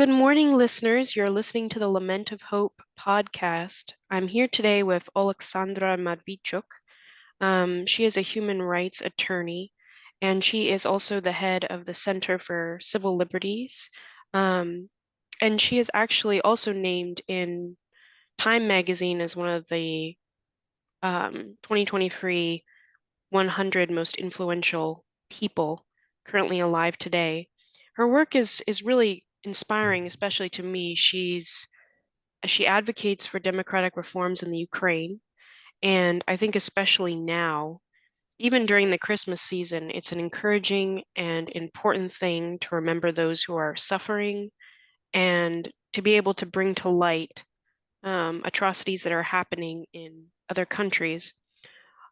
Good morning, listeners. You're listening to the Lament of Hope podcast. I'm here today with Oleksandra Matviichuk. She is a human rights attorney, and she is also the head of the Center for Civil Liberties. Um, and she is actually also named in Time magazine as one of the 2023 100 most influential people currently alive today. Her work is really inspiring, especially to me. She advocates for democratic reforms in the Ukraine, and I think especially now, even during the Christmas season, it's an encouraging and important thing to remember those who are suffering and to be able to bring to light atrocities that are happening in other countries.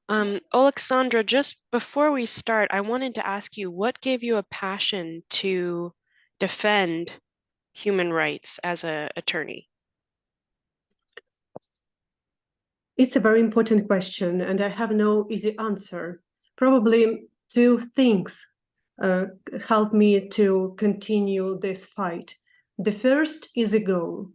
Alexandra, just before we start, I wanted to ask you, what gave you a passion to defend human rights as an attorney? It's a very important question, and I have no easy answer. Probably two things helped me to continue this fight. The first is a goal.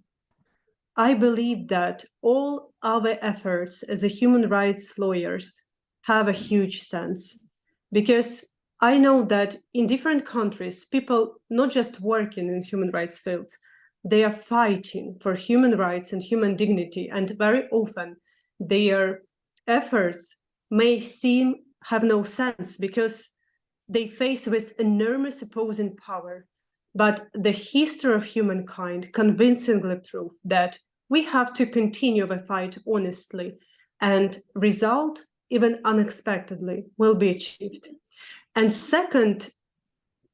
I believe that all our efforts as a human rights lawyers have a huge sense, because I know that in different countries, people not just working in human rights fields, they are fighting for human rights and human dignity, and very often their efforts may seem have no sense because they face with enormous opposing power. But the history of humankind convincingly proved that we have to continue the fight honestly, and result, even unexpectedly, will be achieved. And second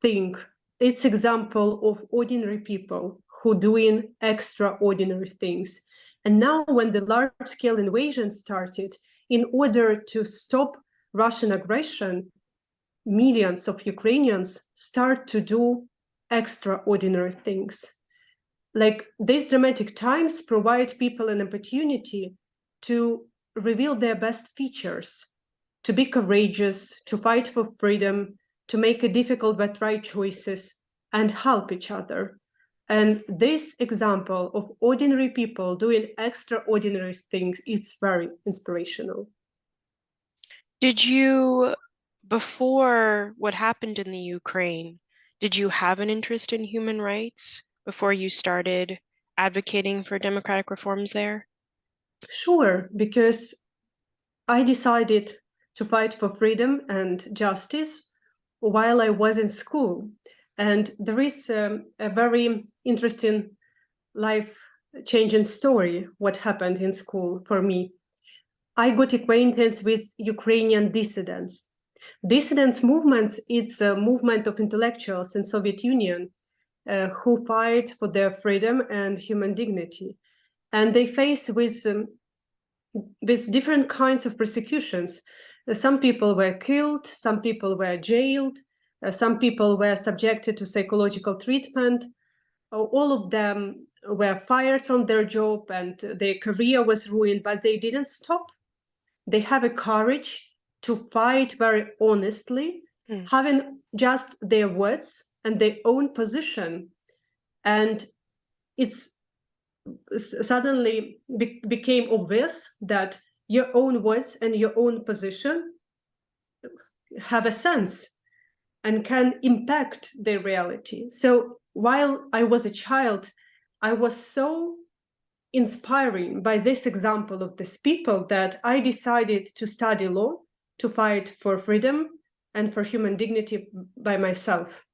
thing, it's example of ordinary people who doing extraordinary things. And now when the large-scale invasion started, in order to stop Russian aggression, millions of Ukrainians start to do extraordinary things. Like these dramatic times provide people an opportunity to reveal their best features, to be courageous, to fight for freedom, to make a difficult but right choices, and help each other. And this example of ordinary people doing extraordinary things is very inspirational. Did you, before what happened in the Ukraine, did you have an interest in human rights before you started advocating for democratic reforms there? Sure, because I decided to fight for freedom and justice while I was in school. And there is a very interesting life-changing story what happened in school for me. I got acquainted with Ukrainian dissidents. Dissidents movements, it's a movement of intellectuals in Soviet Union who fight for their freedom and human dignity. And they face with different kinds of persecutions. Some people were killed, some people were jailed, some people were subjected to psychological treatment. All of them were fired from their job and their career was ruined, but they didn't stop. They have a courage to fight very honestly, having just their words and their own position. And it's suddenly became obvious that your own words and your own position have a sense and can impact their reality. So while I was a child, I was so inspiring by this example of these people that I decided to study law, to fight for freedom and for human dignity by myself.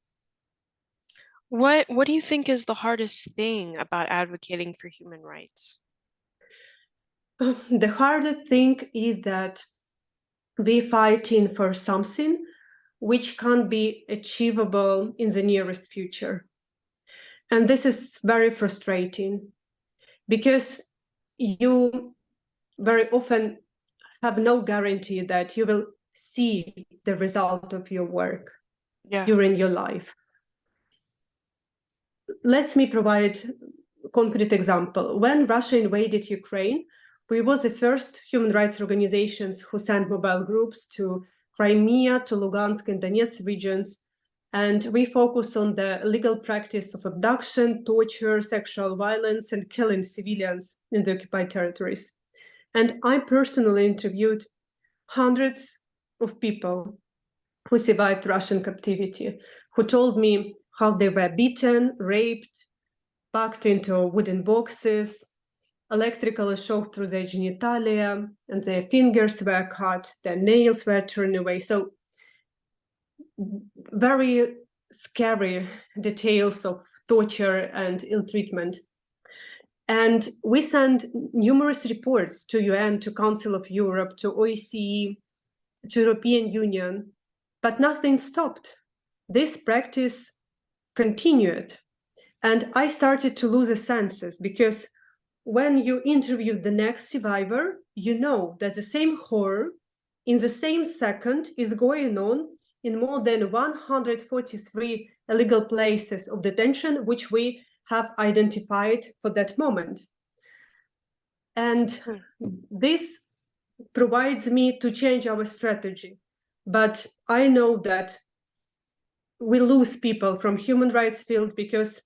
What do you think is the hardest thing about advocating for human rights? The harder thing is that we're fighting for something which can't be achievable in the nearest future. And this is very frustrating because you very often have no guarantee that you will see the result of your work during your life. Let me provide a concrete example. When Russia invaded Ukraine, we were the first human rights organizations who sent mobile groups to Crimea, to Lugansk and Donetsk regions. And we focus on the legal practice of abduction, torture, sexual violence, and killing civilians in the occupied territories. And I personally interviewed hundreds of people who survived Russian captivity, who told me how they were beaten, raped, packed into wooden boxes, electrically shocked through their genitalia, and their fingers were cut, their nails were torn away. So very scary details of torture and ill treatment. And we sent numerous reports to UN, to Council of Europe, to OSCE, to European Union, but nothing stopped. This practice continued. And I started to lose the senses, because when you interview the next survivor, you know that the same horror in the same second is going on in more than 143 illegal places of detention, which we have identified for that moment. And this provides me to change our strategy. But I know that we lose people from human rights field because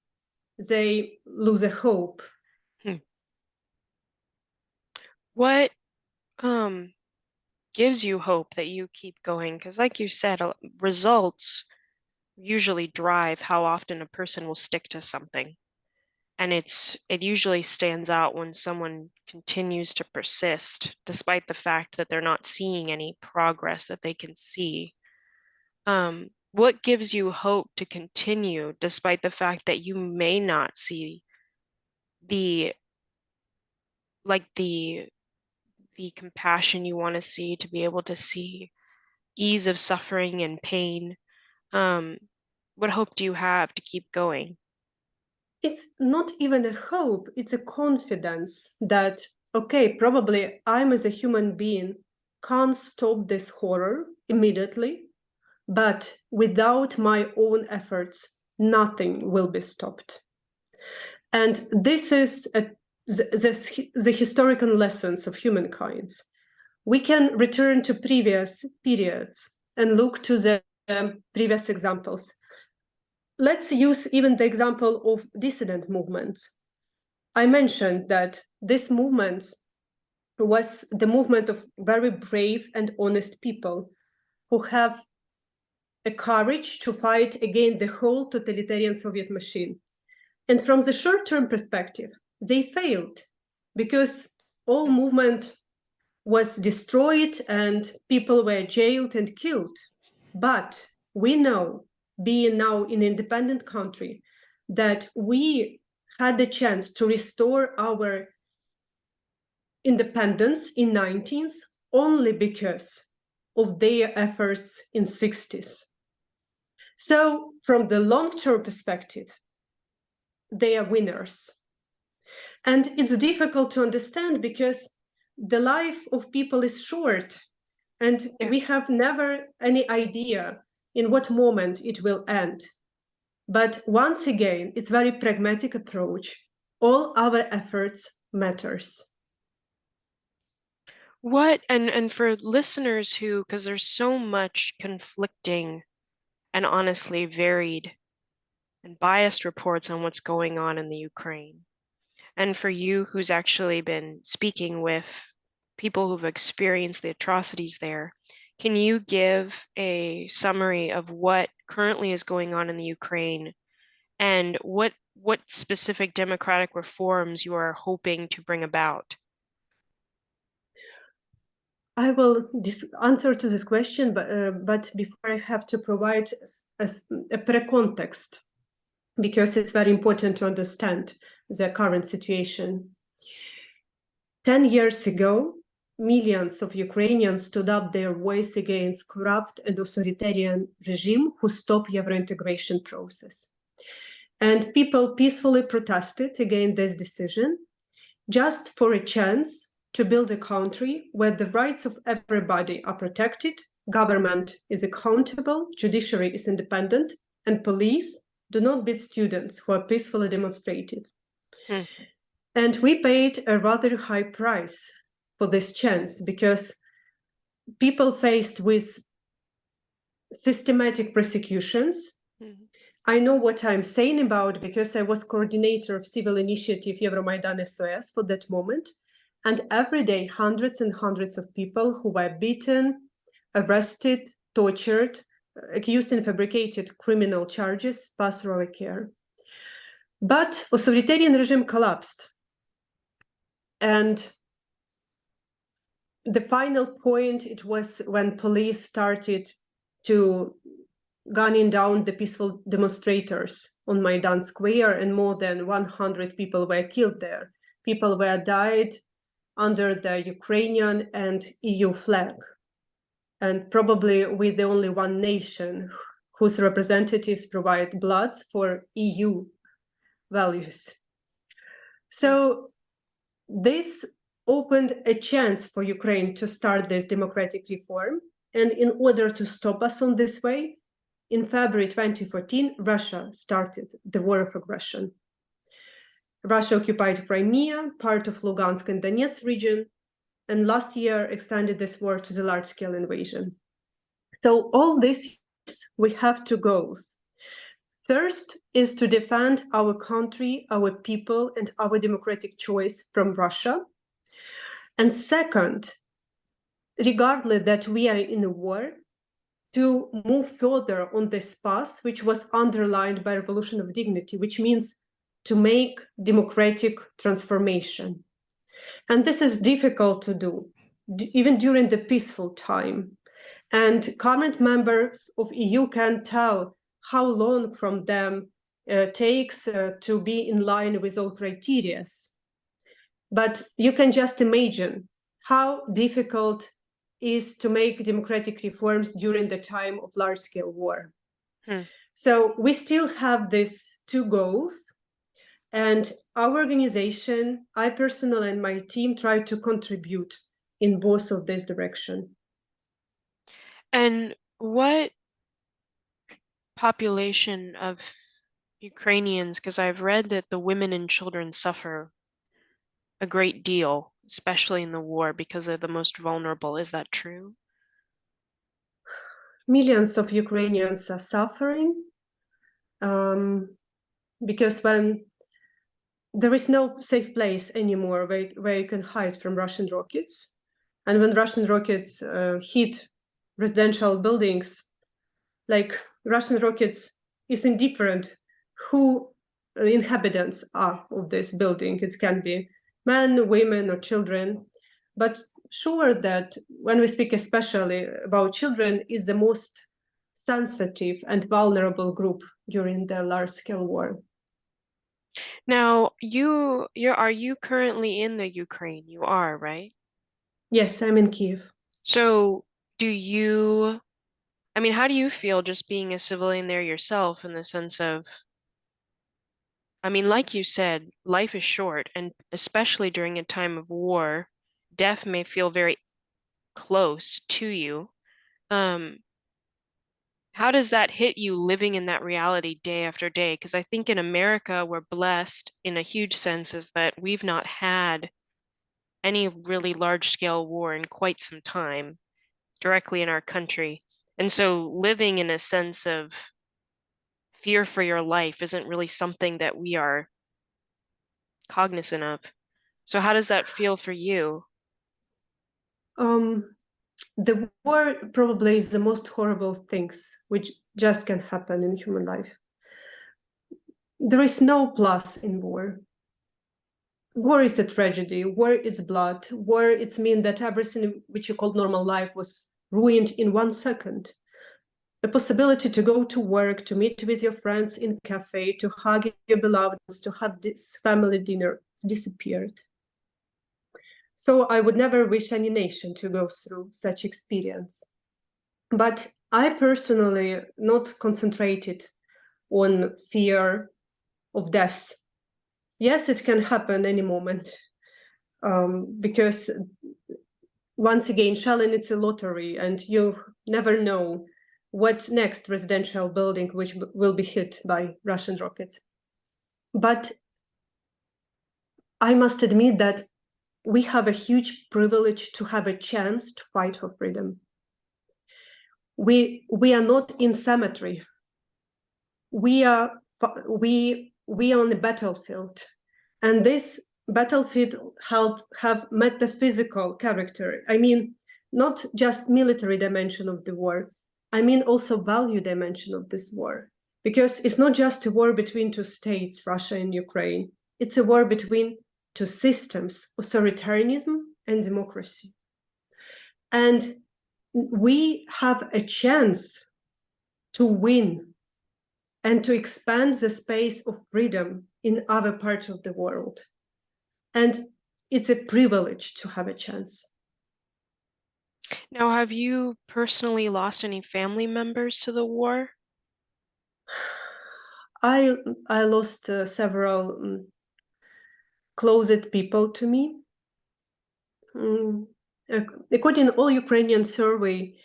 they lose a hope. What gives you hope that you keep going? Because like you said, results usually drive how often a person will stick to something. And it usually stands out when someone continues to persist, despite the fact that they're not seeing any progress that they can see. What gives you hope to continue, despite the fact that you may not see the the compassion you want to see, to be able to see ease of suffering and pain? What hope do you have to keep going? It's not even a hope, it's a confidence that, okay, probably I'm as a human being can't stop this horror immediately, but without my own efforts, nothing will be stopped. And this is the historical lessons of humankind. We can return to previous periods and look to the previous examples. Let's use even the example of dissident movements. I mentioned that this movement was the movement of very brave and honest people who have a courage to fight against the whole totalitarian Soviet machine. And from the short-term perspective, they failed because all movement was destroyed and people were jailed and killed. But we know, being now in an independent country, that we had the chance to restore our independence in 19th only because of their efforts in 60s. So from the long-term perspective, they are winners. And it's difficult to understand because the life of people is short, and we have never any idea in what moment it will end. But once again, it's very pragmatic approach. All our efforts matters. What, and for listeners who, because there's so much conflicting and honestly varied and biased reports on what's going on in the Ukraine. And for you who's actually been speaking with people who've experienced the atrocities there, can you give a summary of what currently is going on in the Ukraine and what specific democratic reforms you are hoping to bring about? I will answer to this question, but before I have to provide a pre-context, because it's very important to understand the current situation. 10 years ago, millions of Ukrainians stood up their voice against corrupt and authoritarian regime who stopped Euro integration process. And people peacefully protested against this decision just for a chance to build a country where the rights of everybody are protected, government is accountable, judiciary is independent, and police do not beat students who are peacefully demonstrated. And we paid a rather high price for this chance because people faced with systematic persecutions, Mhm. I know what I'm saying about because I was coordinator of civil initiative Euromaidan SOS for that moment. And every day, hundreds and hundreds of people who were beaten, arrested, tortured, accused in fabricated criminal charges pass through our care. But authoritarian regime collapsed. And the final point, it was when police started to gunning down the peaceful demonstrators on Maidan Square, and more than 100 people were killed there. People were died under the Ukrainian and EU flag, and probably with the only one nation whose representatives provide blood for EU values. So this opened a chance for Ukraine to start this democratic reform. And in order to stop us on this way, in February 2014, Russia started the war of aggression. Russia occupied Crimea, part of Lugansk and Donetsk region, and last year extended this war to the large-scale invasion. So all these years, we have two goals. First is to defend our country, our people, and our democratic choice from Russia. And second, regardless that we are in a war, to move further on this path, which was underlined by Revolution of Dignity, which means to make democratic transformation. And this is difficult to do, even during the peaceful time. And current members of EU can tell how long from them takes to be in line with all criteria. But you can just imagine how difficult is to make democratic reforms during the time of large-scale war. So we still have these two goals, and our organization, I personally and my team try to contribute in both of this direction. And what population of Ukrainians, because I've read that the women and children suffer a great deal, especially in the war, because they're the most vulnerable. Is that true? Millions of Ukrainians are suffering because when there is no safe place anymore where you can hide from Russian rockets. And when Russian rockets hit residential buildings, like Russian rockets is indifferent who the inhabitants are of this building. It can be men, women, or children. But sure that when we speak especially about children, is the most sensitive and vulnerable group during the large-scale war. Now, are you currently in the Ukraine? You are, right? Yes, I'm in Kyiv. So, how do you feel just being a civilian there yourself in the sense of, like you said, life is short, and especially during a time of war, death may feel very close to you. Um, how does that hit you living in that reality day after day? Because I think in America, we're blessed in a huge sense is that we've not had any really large scale war in quite some time directly in our country. And so living in a sense of fear for your life isn't really something that we are cognizant of. So how does that feel for you? The war probably is the most horrible things which just can happen in human life. There is no plus in war. War is a tragedy. War is blood. War, it's mean that everything which you call normal life was ruined in 1 second. The possibility to go to work, to meet with your friends in cafe, to hug your beloved ones, to have this family dinner, it's disappeared. So I would never wish any nation to go through such experience. But I personally not concentrated on fear of death. Yes, it can happen any moment because once again, Shalin, it's a lottery and you never know what next residential building which will be hit by Russian rockets. But I must admit that we have a huge privilege to have a chance to fight for freedom. We are not in cemetery. we are on the battlefield, and this battlefield have metaphysical character. I mean, not just military dimension of the war. I mean also value dimension of this war, because it's not just a war between two states, Russia and Ukraine. It's a war between two systems, authoritarianism and democracy. And we have a chance to win and to expand the space of freedom in other parts of the world. And it's a privilege to have a chance. Now, have you personally lost any family members to the war? I lost several closest people to me. According to all Ukrainian survey,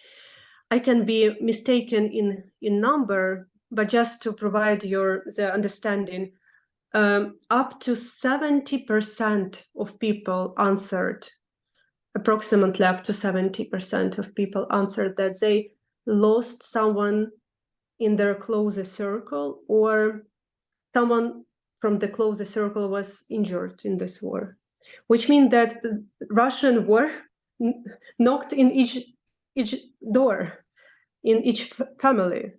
I can be mistaken in number, but just to provide the understanding, up to 70% of people answered, approximately up to 70% of people answered that they lost someone in their closest circle, or someone from the closest circle was injured in this war, which means that Russian war knocked in each door, in each family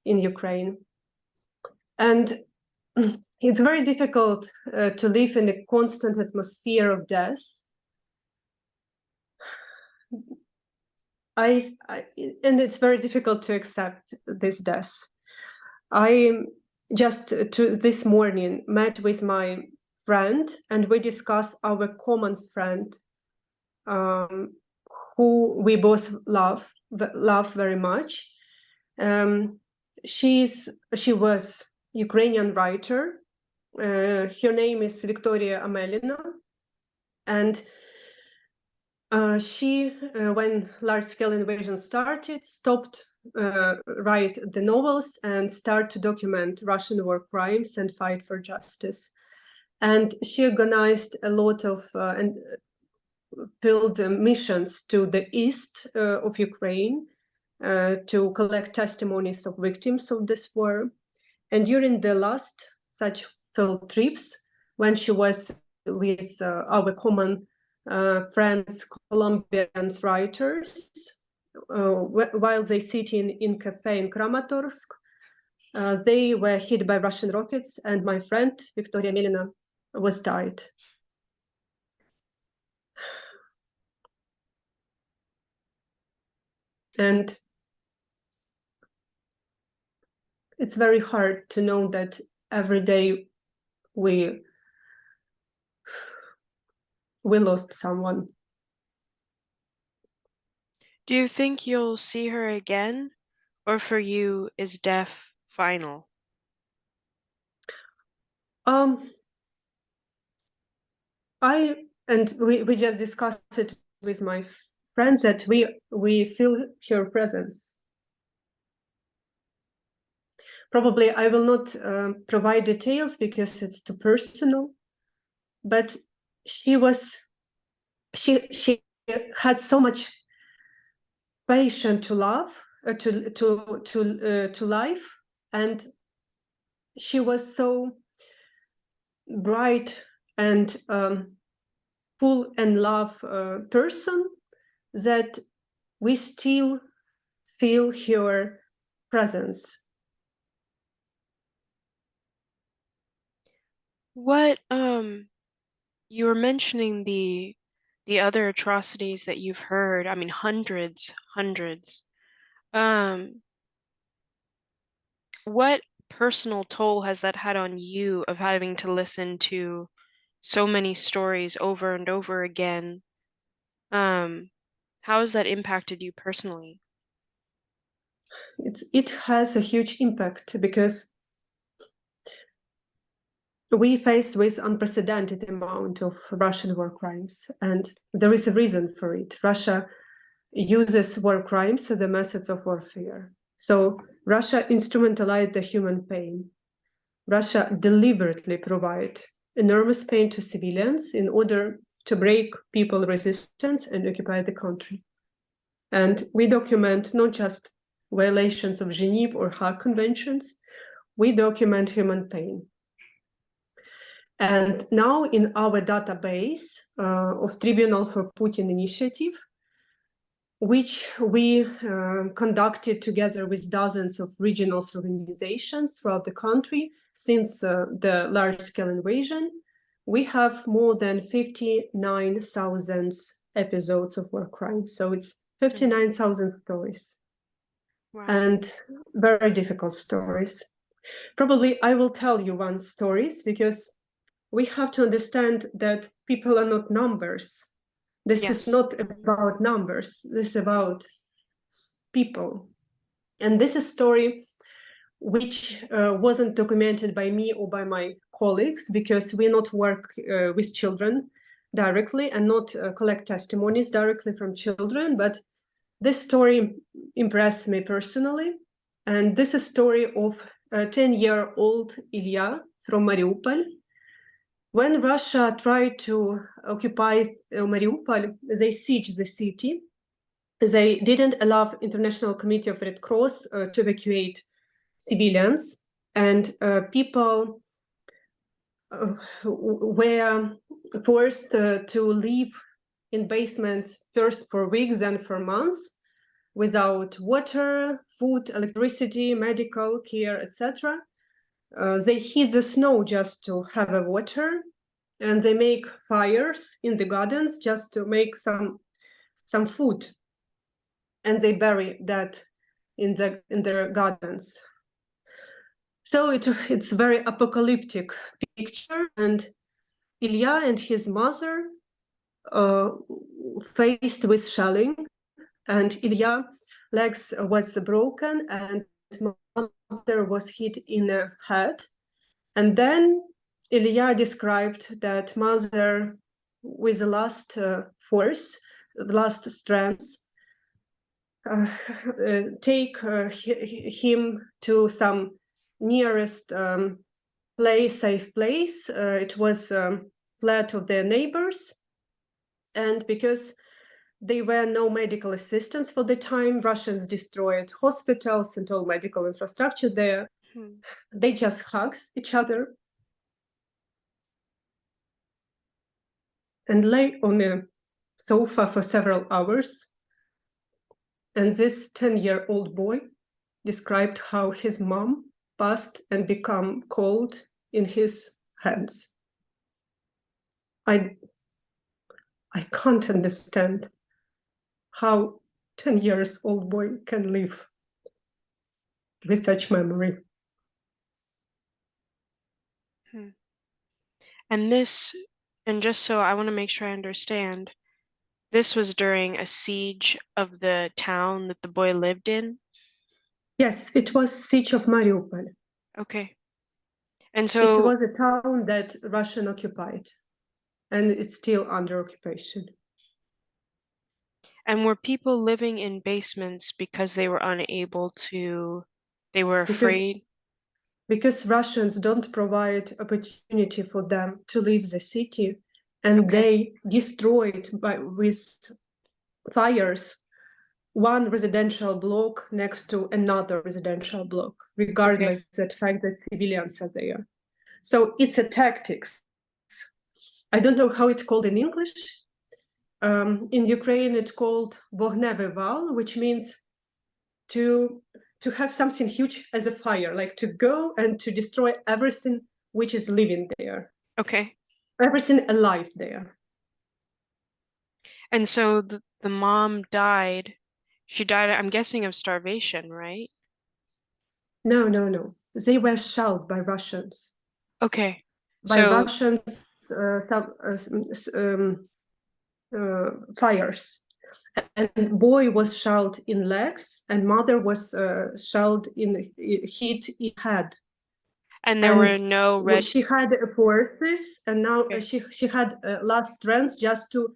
in Ukraine. And it's very difficult to live in a constant atmosphere of death. And it's very difficult to accept this death. I just this morning met with my friend, and we discussed our common friend, who we both love very much. She was Ukrainian writer. Her name is Victoria Amelina, and she, when large-scale invasion started, stopped write the novels and start to document Russian war crimes and fight for justice. And she organized a lot of and filled missions to the east of Ukraine to collect testimonies of victims of this war. And during the last such field trips, when she was with our common friends, Colombian writers, while they sit in cafe in Kramatorsk, they were hit by Russian rockets, and my friend Victoria Melina was died. And it's very hard to know that every day we lost someone. Do you think you'll see her again, or for you is death final? We just discussed it with my friends that we feel her presence. Probably I will not provide details because it's too personal, but she had so much patience to love, to life, and she was so bright and full and love person that we still feel her presence. What you were mentioning the other atrocities that you've heard. I mean, hundreds. What personal toll has that had on you of having to listen to so many stories over and over again? How has that impacted you personally? It has a huge impact because we faced with unprecedented amount of Russian war crimes, and there is a reason for it. Russia uses war crimes as the methods of warfare. So Russia instrumentalized the human pain. Russia deliberately provide enormous pain to civilians in order to break people resistance and occupy the country. And we document not just violations of Geneva or Hague conventions, we document human pain. And now in our database of Tribunal for Putin Initiative, which we conducted together with dozens of regional organizations throughout the country since the large-scale invasion, we have more than 59,000 episodes of war crimes. So it's 59,000 stories. Wow. And very difficult stories. Probably I will tell you one stories because we have to understand that people are not numbers. This is not about numbers. This is about people. And this is a story which wasn't documented by me or by my colleagues because we not work with children directly and not collect testimonies directly from children. But this story impressed me personally. And this is a story of a 10-year-old Ilya from Mariupol. When Russia tried to occupy Mariupol, they sieged the city. They didn't allow International Committee of Red Cross to evacuate civilians, and people were forced to live in basements first for weeks, then for months, without water, food, electricity, medical care, etc. They heat the snow just to have a water, and they make fires in the gardens just to make some food, and they bury that in their gardens. So it's very apocalyptic picture, and Ilya and his mother faced with shelling, and Ilya legs was broken, and mother was hit in the head. And then Ilya described that mother, with the last force, the last strength, take him to some nearest safe place. It was flat of their neighbors. And because there were no medical assistance for the time, Russians destroyed hospitals and all medical infrastructure there. They just hugged each other and lay on a sofa for several hours. And this 10-year-old boy described how his mom passed and become cold in his hands. I can't understand how 10-year-old boy can live with such memory. And just so I want to make sure I understand, this was during a siege of the town that the boy lived in? Yes, it was siege of Mariupol. Okay. And It so was a town that Russian occupied, and it's still under occupation. and were people living in basements because they were unable to, they were afraid? Because Russians don't provide opportunity for them to leave the city, and they destroyed with fires one residential block next to another residential block, regardless of the fact that civilians are there. So it's a tactics. I don't know how it's called in English. In Ukraine, it's called вогневий вал, which means to have something huge as a fire, like to go and to destroy everything which is living there. Okay. Everything alive there. And so the mom died. She died, I'm guessing, of starvation, right? No. They were shelled by Russians. Okay. By So Russians fires. And boy was shelled in legs, and mother was shelled in hit in head. and there were no red. She had forces, and now she had last strength just to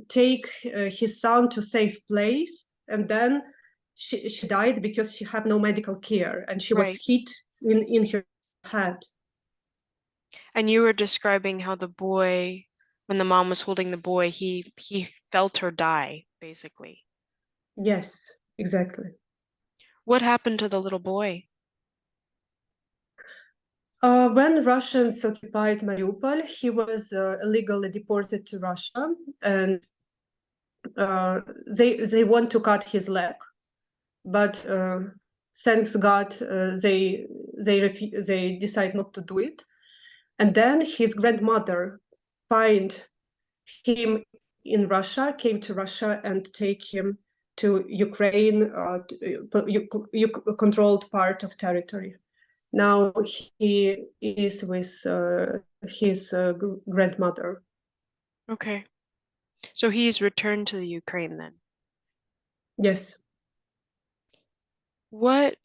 take his son to safe place, and then she died because she had no medical care, and she was hit in her head. And you were describing how the boy, when the mom was holding the boy, he felt her die, basically. Yes, exactly. What happened to the little boy? When Russians occupied Mariupol, he was illegally deported to Russia, and they want to cut his leg, but thanks God, they decide not to do it. And then his grandmother find him in Russia, came to Russia and take him to Ukraine, controlled part of territory. Now he is with his grandmother. Okay. So he's returned to the Ukraine then. Yes. What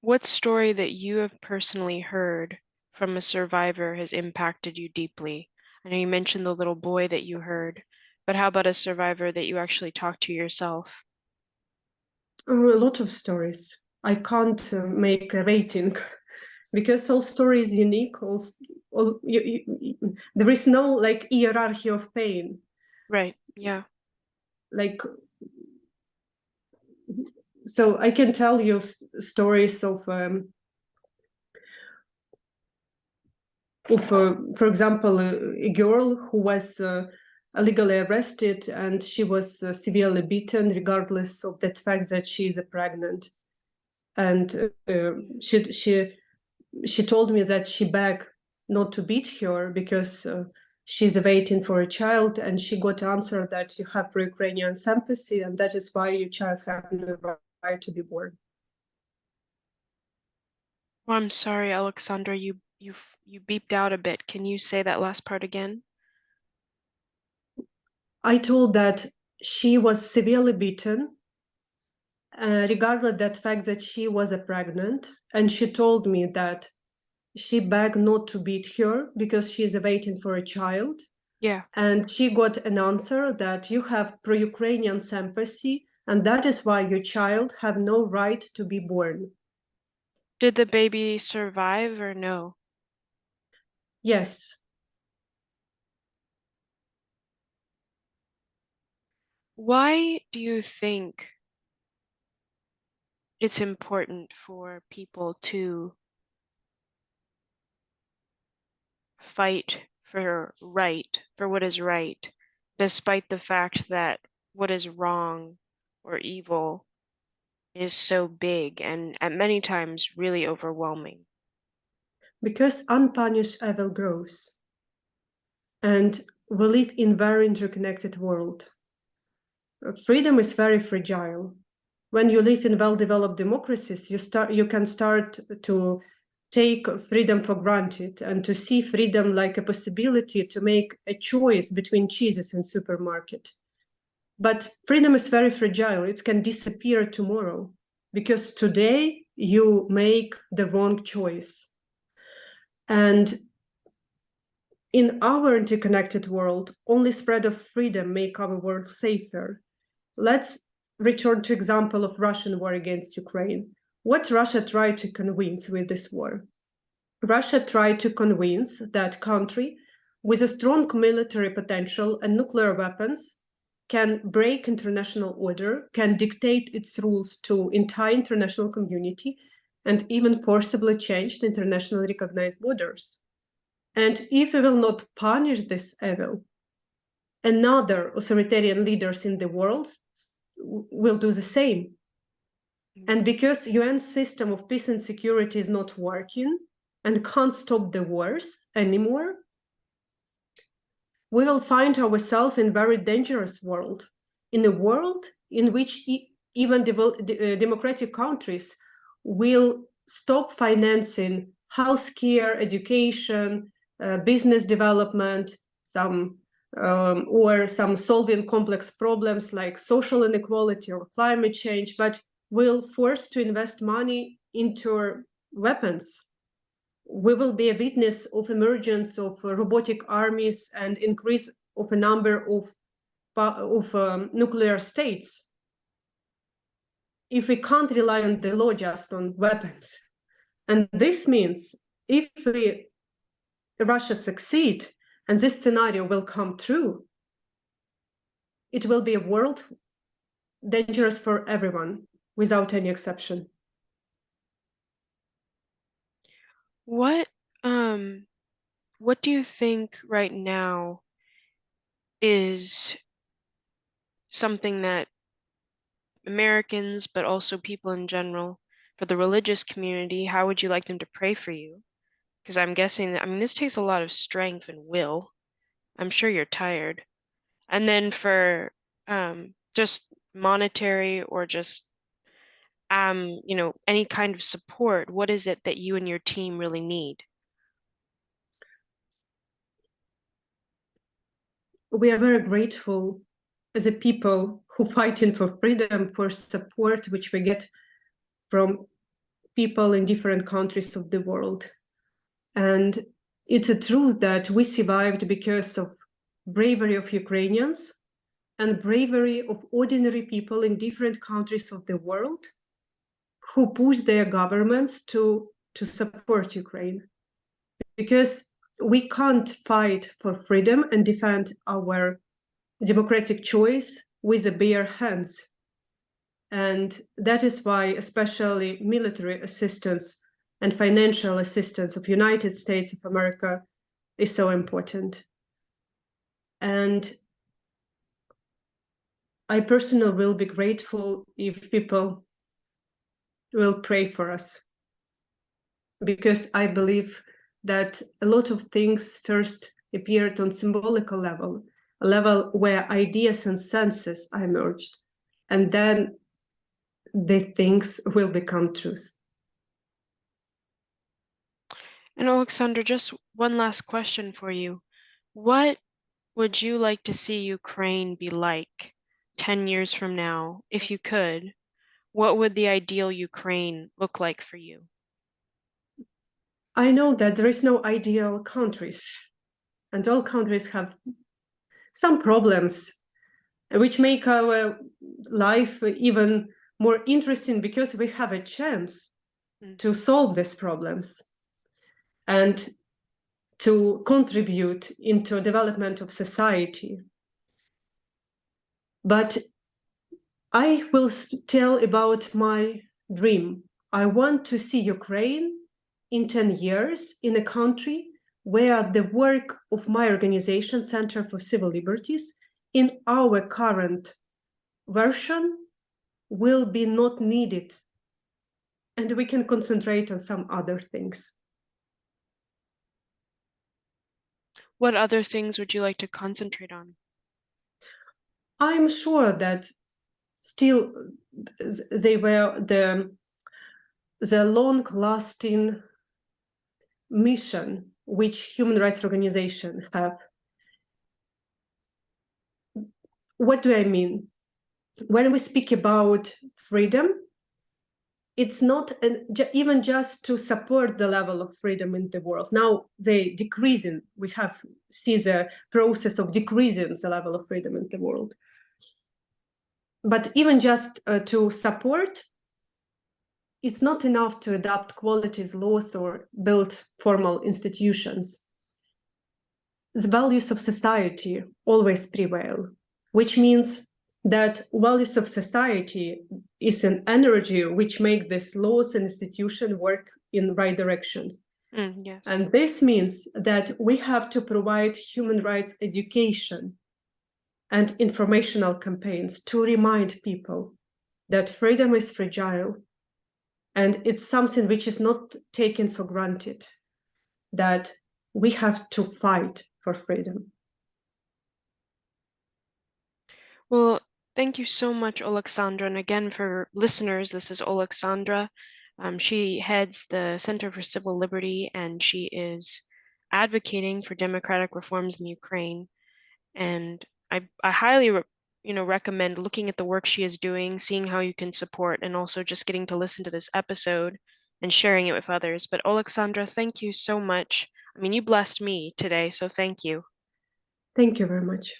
what story that you have personally heard from a survivor has impacted you deeply? I know you mentioned the little boy that you heard, but how about a survivor that you actually talked to yourself? A lot of stories. I can't make a rating because all story is unique. There is no like hierarchy of pain. Right. Yeah. Like, so I can tell you stories of, for example, a girl who was illegally arrested and she was severely beaten, regardless of the fact that she is pregnant. And she told me that she begged not to beat her because she's waiting for a child, and she got answer that you have pro-Ukrainian sympathy, and that is why your child has no right to be born. Oh, I'm sorry, Alexandra, you beeped out a bit. Can you say that last part again? I told that she was severely beaten, regardless that fact that she was pregnant, and she told me that she begged not to beat her because she is waiting for a child. Yeah. And she got an answer that you have pro-Ukrainian sympathy, and that is why your child have no right to be born. Did the baby survive or no? Yes. Why do you think it's important for people to fight for what is right, despite the fact that what is wrong or evil is so big and at many times really overwhelming? Because unpunished evil grows. And we live in a very interconnected world. Freedom is very fragile. When you live in well-developed democracies, you can start to take freedom for granted and to see freedom like a possibility to make a choice between cheeses in supermarket. But freedom is very fragile. It can disappear tomorrow because today you make the wrong choice. And in our interconnected world, only spread of freedom make our world safer. Let's return to example of Russian war against Ukraine. What Russia tried to convince with this war? Russia tried to convince that country with a strong military potential and nuclear weapons can break international order, can dictate its rules to entire international community, and even forcibly change the internationally recognized borders. And if we will not punish this evil, another authoritarian leaders in the world will do the same. And because UN system of peace and security is not working and can't stop the wars anymore, we will find ourselves in a very dangerous world, in a world in which even democratic countries will stop financing healthcare, education, business development, or some solving complex problems like social inequality or climate change, but will force to invest money into weapons. We will be a witness of emergence of robotic armies and increase of a number of nuclear states. If we can't rely on the law just on weapons. And this means if Russia succeed and this scenario will come true, it will be a world dangerous for everyone. without any exception. What what do you think right now is something that Americans, but also people in general, for the religious community, how would you like them to pray for you? Because I'm guessing that, I mean, this takes a lot of strength and will. I'm sure you're tired. And then for just monetary or just any kind of support, what is it that you and your team really need? We are very grateful as a people who fighting for freedom, for support which we get from people in different countries of the world. And it's a truth that we survived because of bravery of Ukrainians and bravery of ordinary people in different countries of the world who push their governments to support Ukraine. Because we can't fight for freedom and defend our democratic choice with the bare hands. And that is why especially military assistance and financial assistance of United States of America is so important. And I personally will be grateful if people will pray for us, because I believe that a lot of things first appeared on symbolical level, a level where ideas and senses are merged, and then the things will become truth. And Alexandra, just one last question for you. What would you like to see Ukraine be like 10 years from now, if you could? What would the ideal Ukraine look like for you? I know that there is no ideal countries, and all countries have some problems which make our life even more interesting because we have a chance to solve these problems and to contribute into development of society. But I will tell about my dream. I want to see Ukraine in 10 years in a country where the work of my organization, Center for Civil Liberties, in our current version will be not needed, and we can concentrate on some other things. What other things would you like to concentrate on? I'm sure that still they were the long-lasting mission which human rights organizations have. What do I mean? When we speak about freedom, it's not even just to support the level of freedom in the world. Now they decreasing, we have see the process of decreasing the level of freedom in the world. But even just to support, it's not enough to adopt qualities laws or build formal institutions. The values of society always prevail, which means that values of society is an energy which make these laws and institutions work in the right directions. Yes. And this means that we have to provide human rights education and informational campaigns to remind people that freedom is fragile and it's something which is not taken for granted, that we have to fight for freedom. Well, thank you so much, Oleksandra. And again, for listeners, this is Oleksandra. She heads the Center for Civil Liberty, and she is advocating for democratic reforms in Ukraine. And I highly recommend looking at the work she is doing, seeing how you can support, and also just getting to listen to this episode and sharing it with others. But Oleksandra, thank you so much. I mean, you blessed me today, so thank you. Thank you very much.